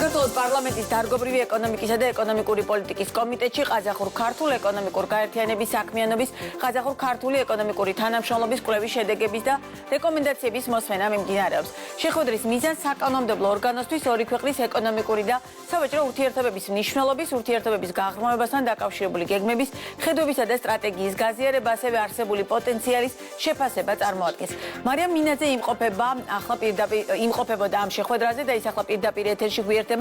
საქართველოს პარლამენტის დარგობრივი ეკონომიკისა და ეკონომიკური პოლიტიკის კომიტეტში ყაზახურ-ქართულ ეკონომიკურ გაერთიანების საქმიანობის, ყაზახურ-ქართული ეკონომიკური თანამშრომლობის კვლევის შედეგების და რეკომენდაციების მოსმენა მიმდინარეობს. შეხვედრის მიზანს საკანონმდებლო ორგანოსთვის ორი ქვეყნის ეკონომიკური და სავაჭრო ურთიერთობების მნიშვნელობის, ურთიერთობების გაღრმავებასთან დაკავშირებული გეგმების, ხედვებისა და სტრატეგიის გაზიარება, ასევე არსებული პოტენციალის შეფასება წარმოადგენს. მარიამ მინაძე იმყოფებოდა ამ შეხვედრაზე და ის ახლა პირდაპირ ეთერში გვიერთება.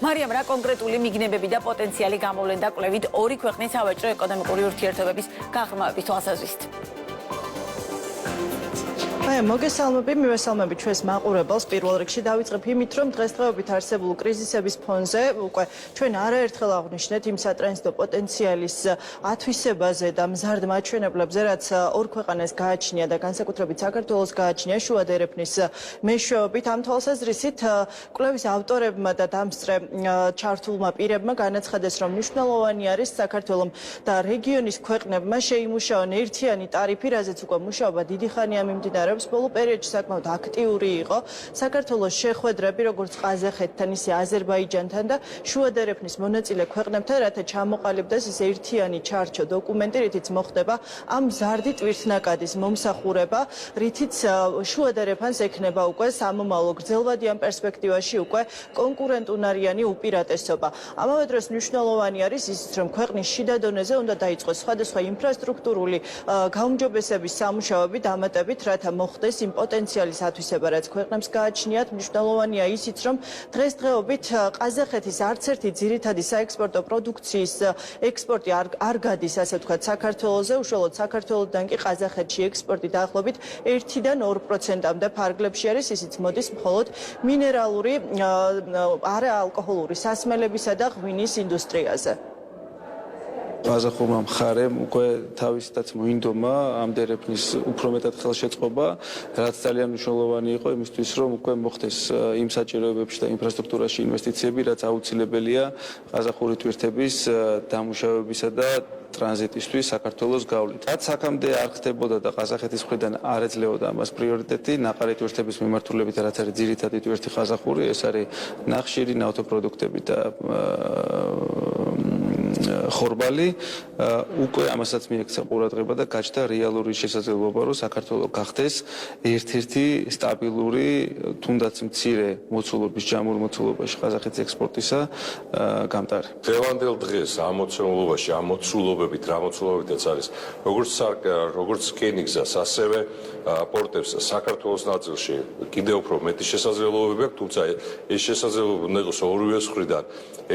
მარიამ, რა კონკრეტული მიგნებები და პოტენციალი გამოვლენდა კვლევით ორი ქვეყნის სავაჭრო ეკონომიკური ურთიერთობების გაღრმავების თვალსაზრისით? მოგესალმები, მივესალმები ჩვენს მაყურებელს. პირველ რიგში დავიწყებ იმით, რომ დღესდღეობით არსებული კრიზისების ფონზე უკვე ჩვენ არაერთხელ აღვნიშნეთ იმ სატრანზიტო პოტენციალის ათვისებაზე და მზარდ მაჩვენებლებზე, რაც ორ ქვეყანას გააჩნია და განსაკუთრებით საქართველოს გააჩნია შუა დერეფნის მეშვეობით. ამ თვალსაზრისით კვლევის ავტორებმა და დამსწრე ჩართულმა პირებმა განაცხადეს, რომ მნიშვნელოვანი არის საქართველოს და რეგიონის ქვეყნებმა შეიმუშაონ ერთიანი ტარიფი, რაზეც უკვე მუშაობა დიდი ხანია მიმდინარეობს. ბოლო პერიოდში საკმაოდ აქტიური იყო საქართველოს შეხვედრები, როგორც ყაზახეთთან, ისე აზერბაიჯანთან და შუა დერეფნის მონაწილე ქვეყნებთან, რათა ჩამოყალიბდეს ის ერთიანი ჩარჩო დოკუმენტი, რითიც მოხდება ამ მზარდი ტვირთნაკადის მომსახურება, რითიც შუა დერეფანს ექნება უკვე სამომავლო გრძელვადი ამ პერსპექტივაში უკვე კონკურენტუნარიანი უპირატესობა. ამავე დროს მნიშვნელოვანი არის ისიც, რომ ქვეყნის შიდა დონეზე უნდა დაიწყოს სხვადასხვა ინფრასტრუქტურული გაუმჯობესების სამუშაოები დამატებით, რათა მოხდეს იმ პოტენციალის ათვისება, რაც ქვეყნებს გააჩნიათ. მნიშვნელოვანია ისიც, რომ დღესდღეობით ყაზახეთის არც ერთი ძირითადი საექსპორტო პროდუქციის ექსპორტი არ გადის, ასე ვთქვათ, საქართველოზე. უშუალოდ საქართველოდან კი ყაზახეთში ექსპორტი დაახლოებით 1-დან 2%-მდე ფარგლებში არის, ისიც მოდის მხოლოდ მინერალური, არაალკოჰოლური სასმელებისა და ღვინის ინდუსტრიაზე. ყაზახურმა მხარემ უკვე თავისითაც მოინდომა ამ დერეფნის უფრო მეტად ხელშეწყობა, რაც ძალიან მნიშვნელოვანი იყო იმისთვის, რომ უკვე მოხდეს იმ საჭიროებებში და ინფრასტრუქტურაში ინვესტიციები, რაც აუცილებელია ყაზახური ტვირთების დამუშავებისა და ტრანზიტისთვის საქართველოს გავლით. რაც აქამდე არ ხდებოდა და ყაზახეთის მხრიდან არ ეძლეოდა ამას პრიორიტეტი, ნაყარი ტვირთების მიმართულებით, რაც არის ძირითადი ტვირთი ყაზახური, ეს არის ნახშირი, ნავთობპროდუქტები და ხორბალი, უკვე ამასაც მიექცა ყურადღება და გაჩნდა რეალური შესაძლებლობა, რომ საქართველოს გახდეს ერთ-ერთი სტაბილური, თუნდაც მცირე მოცულობის, ჯამურ მოცულობაში ყაზახეთის ექსპორტისა გამტარი. დღევანდელ დღეს ამ მოცულობაში, ამ მოცულობებით, რა მოცულობებიც არის, როგორც რკინიგზას, ასევე პორტებს საქართველოს ნაწილში კიდევ უფრო მეტი შესაძლებლობები აქვს, თუმცა ეს შესაძლებლობა უნდა იყოს ორივე მხრიდან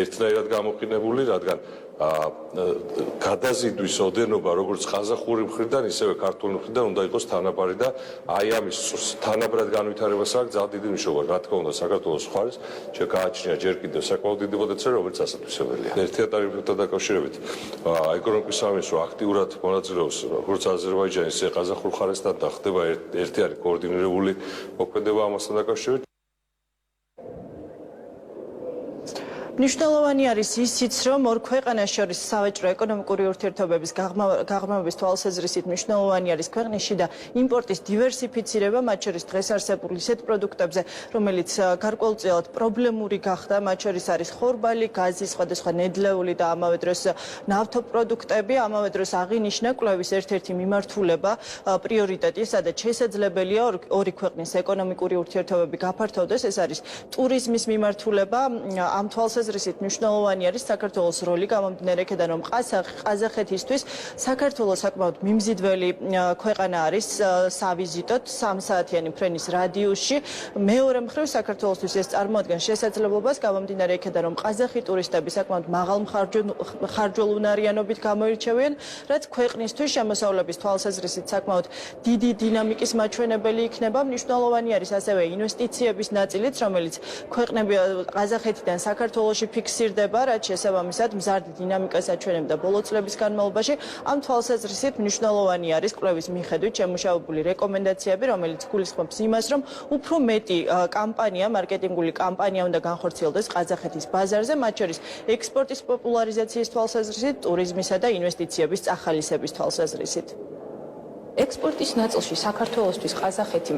ერთნაირად გამოყენებული, რადგან გადაზიდვის ოდენობა როგორც ყაზახური მხრიდან, ისევე ქართული მხრიდან უნდა იყოს თანაბარი და აი ამის თანაბრად განვითარებას აქვს ძალიან დიდი მნიშვნელობა. რა თქმა უნდა, საქართველოს მხარეს გააჩნია ჯერ კიდევ საკმაოდ დიდი პოტენციალი, რომელიც ასათვისებელია. ერთიან ტარიფებთან დაკავშირებით ეკონომიკის სამინისტრო აქტიურად მონაწილეობს როგორც აზერბაიჯანის, ისე ყაზახურ მხარესთან და ხდება ერთიანი კოორდინირებული მოქმედება ამასთან დაკავშირებით. მნიშვნელოვანი არის ისიც, რომ ორ ქვეყანას შორის სავაჭრო ეკონომიკური ურთიერთობების გაღრმავების თვალსაზრისით მნიშვნელოვანი არის ქვეყნის და იმპორტის დივერსიფიცირება, მათ შორის დღეს არსებულ ისეთ პროდუქტებზე, რომელიც გარკვეულწილად პრობლემური გახდა, მათ შორის არის ხორბალი, გაზი, სხვადასხვა ნედლეული და ამავე დროს ნავთობპროდუქტები. ამავე დროს აღინიშნა კვლევის ერთ-ერთი მიმართულება, პრიორიტეტი, სადაც შესაძლებელია ორი ქვეყნის ეკონომიკური ურთიერთობები გაფართოვდეს, ეს არის ტურიზმის მიმართულება. ამ თვალსაზრისით მნიშვნელოვანი არის საქართველოს როლი, გამომდინარე იქედან, რომ ყაზახეთისთვის საქართველოს საკმაოდ მიმზიდველი ქვეყანა არის სავიზიტოდ, 3 საათიანი ფრენის რადიუსში. მეორე მხრივ საქართველოსთვის ეს წარმოადგენს შესაძლებლობას, გამომდინარე იქედან, რომ ყაზახი ტურისტები საკმაოდ მაღალ მხარჯველუნარიანობით გამოირჩევიან, რაც ქვეყნისთვის შემოსავლების თვალსაზრისით საკმაოდ დიდი დინამიკის მაჩვენებელი იქნება. მნიშვნელოვანი არის ასევე ინვესტიციების ნაწილიც, რომელიც ქვეყნები ყაზახეთიდან საქართველოს ფიქსირდება, რაც შესაბამისად მზარდი დინამიკას აჩვენებდა ბოლო წლების განმავლობაში. ამ თვალსაზრისით მნიშვნელოვანი არის კვლევის მიხედვით შემუშავებული რეკომენდაციები, რომელიც გულისხმობს იმას, რომ უფრო მეტი კამპანია, მარკეტინგული კამპანია უნდა განხორციელდეს ყაზახეთის ბაზარზე, მათ შორის ექსპორტის პოპულარიზაციის თვალსაზრისით, ტურიზმისა და ინვესტიციების წახალისების თვალსაზრისით. ექსპორტის ნაწილში საქართველოსთვის ყაზახეთი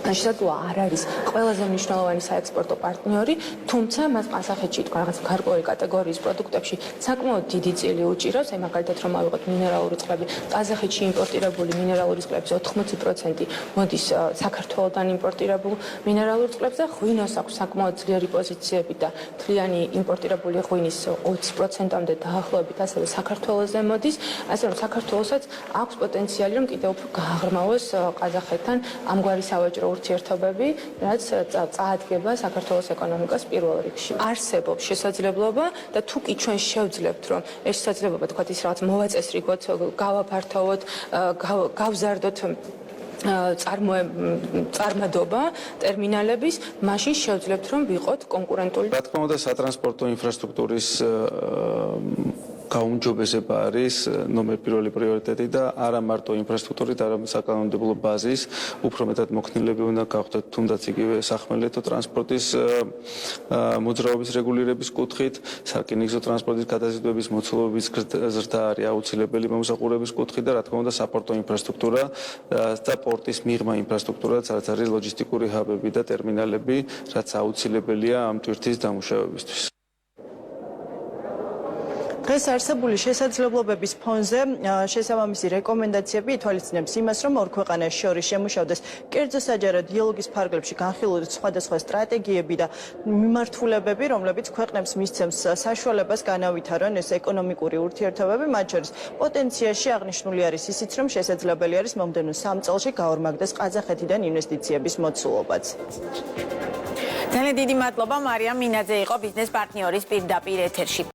შესაძლოა არ არის ყველაზე მნიშვნელოვანი საექსპორტო პარტნიორი, თუმცა მას ყაზახეთში თქვა რაღაც გარკვეული კატეგორიის პროდუქტებში საკმაოდ დიდი წილი უჭირავს, აი მაგალითად რომ ავიღოთ მინერალური წყლები, ყაზახეთში იმპორტირებული მინერალური წყლების 80% მოდის საქართველოდან იმპორტირებულ მინერალურ წყლებს და ღვინოს აქვს საკმაოდ ძლიერი პოზიციები და თლიანი იმპორტირებული ღვინის 20%-მდე დაახლოებით ასევე საქართველოზე მოდის, ასე რომ საქართველოსაც აქვს პოტენციალი რომ კიდევ უფრო გააღრმავოს ყაზახეთთან ამგვარი სავაჭრო ურთიერთობები, რაც წაადგება საქართველოს ეკონომიკას პირველ რიგში. არსებობს შესაძლებლობა და თუ კი ჩვენ შევძლებთ რომ ეს შესაძლებლობა თქვათ ის რაღაც მოვაწესრიგოთ, გავაფართოვოთ, გავზარდოთ წარმადობა ტერმინალების, მაშინ შევძლებთ რომ ვიყოთ კონკურენტული. რა თქმა უნდა, სატრანსპორტო ინფრასტრუქტურის გაუმჯობესება არის ნომერ პირველი პრიორიტეტი და არა მარტო ინფრასტრუქტურით, არამედ საკანონმდებლო ბაზის უფრო მეტად მოქნილები უნდა გავხდეთ, თუნდაც იგივე სახმელეთო ტრანსპორტის მოძრაობის რეგულირების კუთხით, სარკინიგზო ტრანსპორტის გადაზიდვების მოცულობის ზრდა არის აუცილებელი მომსახურების კუთხით და რა თქმა უნდა საპორტო ინფრასტრუქტურა და პორტის მიღმა ინფრასტრუქტურაც რაც არის ლოჯისტიკური ჰაბები და ტერმინალები, რაც აუცილებელია ამ ტვირთის დამუშავებისთვის. დღეს არსებული შესაძლებლობების ფონზე შესაბამისი რეკომენდაციები ითვალისწინებს იმას, რომ ორ ქვეყანას შორის შემუშავდეს კერძო საჯარო დიალოგის ფარგლებში განხილული სხვადასხვა სტრატეგიები და მიმართულებები, რომლებიც ქვეყნებს მისცემს საშუალებას განავითარონ ეს ეკონომიკური ურთიერთობები, მათ შორის პოტენციაში აღნიშნული არის ისიც, რომ შესაძლებელი არის მომდევნო 3 წელში გაორმაგდეს ყაზახეთიდან ინვესტიციების მოცულობაც. ძალიან დიდი მადლობა მარიამ მინაძე იყო ბიზნეს პარტნიორის პირდაპირ ეთერში.